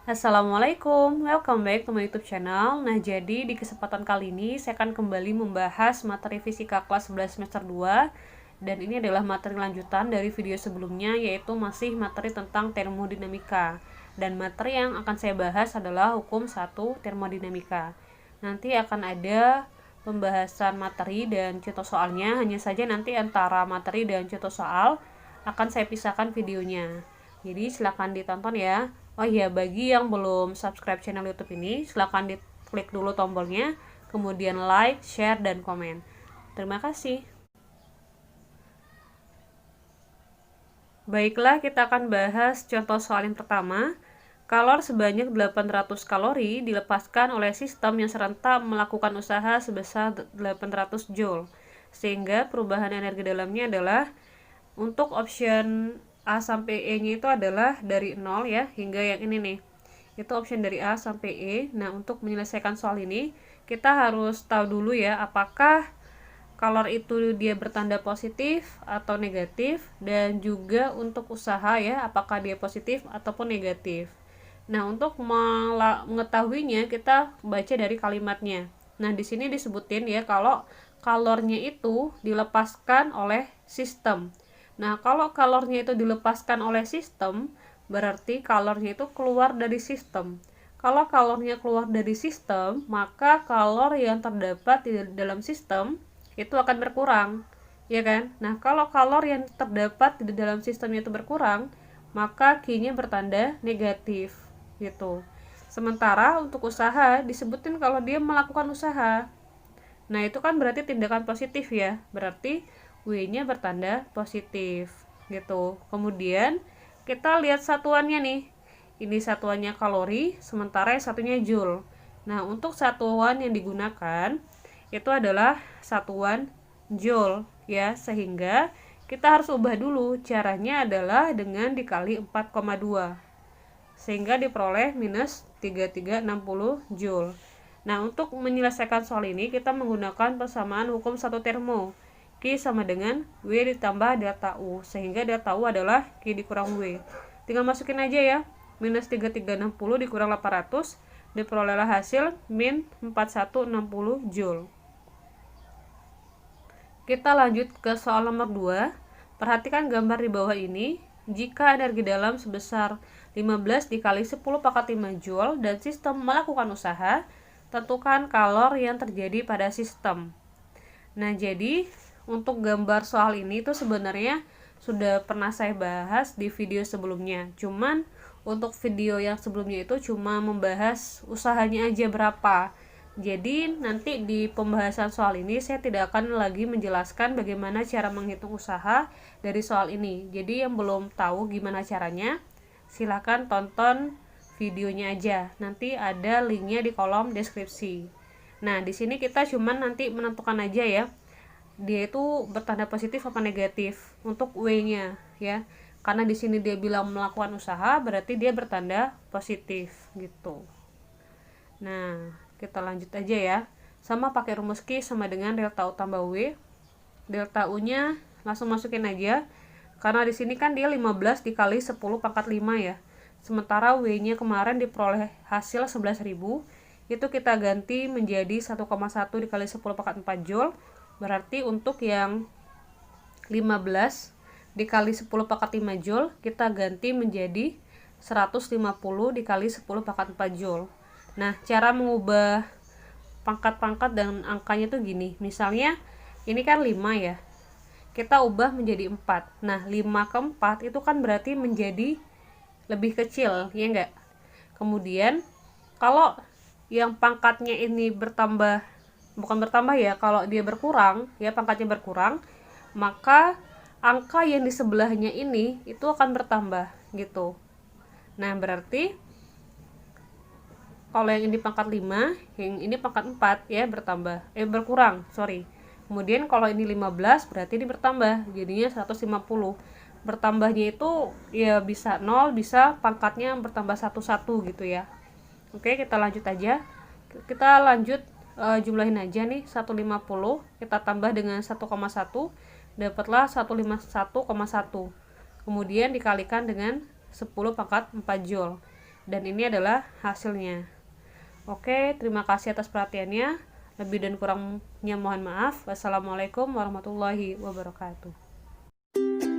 Assalamualaikum, welcome back to my YouTube channel. Nah, jadi di kesempatan kali ini saya akan kembali membahas materi fisika kelas 11 semester 2. Dan ini adalah materi lanjutan dari video sebelumnya, yaitu masih materi tentang termodinamika. Dan materi yang akan saya bahas adalah hukum 1 termodinamika. Nanti akan ada pembahasan materi dan contoh soalnya, hanya saja nanti antara materi dan contoh soal akan saya pisahkan videonya. Jadi silakan ditonton ya. Oh iya, bagi yang belum subscribe channel YouTube ini, silakan diklik dulu tombolnya, kemudian like, share, dan komen. Terima kasih. Baiklah, kita akan bahas contoh soal yang pertama. Kalor sebanyak 800 kalori dilepaskan oleh sistem yang serentak melakukan usaha sebesar 800 Joule. Sehingga perubahan energi dalamnya adalah untuk option A sampai E-nya itu adalah dari 0 ya, hingga yang ini nih. Itu option dari A sampai E. Nah, untuk menyelesaikan soal ini, kita harus tahu dulu ya, apakah kalor itu dia bertanda positif atau negatif, dan juga untuk usaha ya, apakah dia positif ataupun negatif. Nah, untuk mengetahuinya kita baca dari kalimatnya. Nah, di sini disebutin ya kalau kalornya itu dilepaskan oleh sistem. Nah, kalau kalornya itu dilepaskan oleh sistem, berarti kalornya itu keluar dari sistem. Kalau kalornya keluar dari sistem, maka kalor yang terdapat di dalam sistem itu akan berkurang, ya kan? Nah, kalau kalor yang terdapat di dalam sistem itu berkurang, maka Q-nya bertanda negatif, gitu. Sementara untuk usaha disebutin kalau dia melakukan usaha. Nah, itu kan berarti tindakan positif ya. Berarti W-nya bertanda positif gitu. Kemudian kita lihat satuannya nih. Ini satuannya kalori, sementara yang satunya joule. Nah, untuk satuan yang digunakan itu adalah satuan joule ya, sehingga kita harus ubah dulu. Caranya adalah dengan dikali 4,2 sehingga diperoleh minus 3360 joule. Nah, untuk menyelesaikan soal ini kita menggunakan persamaan hukum 1 termo. Q sama dengan W ditambah delta U, sehingga delta U adalah Q dikurang W. Tinggal masukin aja ya, minus 3360 dikurang 800, diperolehlah hasil min 4160 joule. Kita lanjut ke soal nomor 2. Perhatikan gambar di bawah ini. Jika energi dalam sebesar 15 dikali 10 pangkat 5 joule dan sistem melakukan usaha, tentukan kalor yang terjadi pada sistem. Nah, jadi untuk gambar soal ini tuh sebenarnya sudah pernah saya bahas di video sebelumnya. Cuman untuk video yang sebelumnya itu cuma membahas usahanya aja berapa. Jadi nanti di pembahasan soal ini saya tidak akan lagi menjelaskan bagaimana cara menghitung usaha dari soal ini. Jadi yang belum tahu gimana caranya, silahkan tonton videonya aja. Nanti ada linknya di kolom deskripsi. Nah, di sini kita cuman nanti menentukan aja ya, dia itu bertanda positif apa negatif untuk W-nya ya. Karena di sini dia bilang melakukan usaha, berarti dia bertanda positif gitu. Nah, kita lanjut aja ya. Sama pakai rumus Q sama dengan delta U tambah W. Delta U-nya langsung masukin aja. Karena di sini kan dia 15 dikali 10 pangkat 5 ya. Sementara W-nya kemarin diperoleh hasil 11.000. Itu kita ganti menjadi 1,1 dikali 10 pangkat 4 joule. Berarti untuk yang 15 dikali 10 pangkat 5 joule, kita ganti menjadi 150 dikali 10 pangkat 4 joule. Nah, cara mengubah pangkat-pangkat dan angkanya tuh gini. Misalnya, ini kan 5 ya. Kita ubah menjadi 4. Nah, 5 ke 4 itu kan berarti menjadi lebih kecil, ya enggak? Kemudian, kalau yang pangkatnya ini bertambah, bukan bertambah ya, kalau dia berkurang, ya pangkatnya berkurang, maka angka yang di sebelahnya ini itu akan bertambah, gitu. Nah, berarti kalau yang ini pangkat 5, yang ini pangkat 4 ya berkurang, sorry. Kemudian kalau ini 15 berarti ini bertambah, jadinya 150. Bertambahnya itu ya bisa 0, bisa pangkatnya bertambah 1 gitu ya. Oke, kita lanjut aja. Kita lanjut jumlahin aja nih, 150 kita tambah dengan 1,1, dapatlah 151,1. Kemudian dikalikan dengan 10 pangkat 4 joule. Dan ini adalah hasilnya. Oke, terima kasih atas perhatiannya. Lebih dan kurangnya mohon maaf. Wassalamualaikum warahmatullahi wabarakatuh.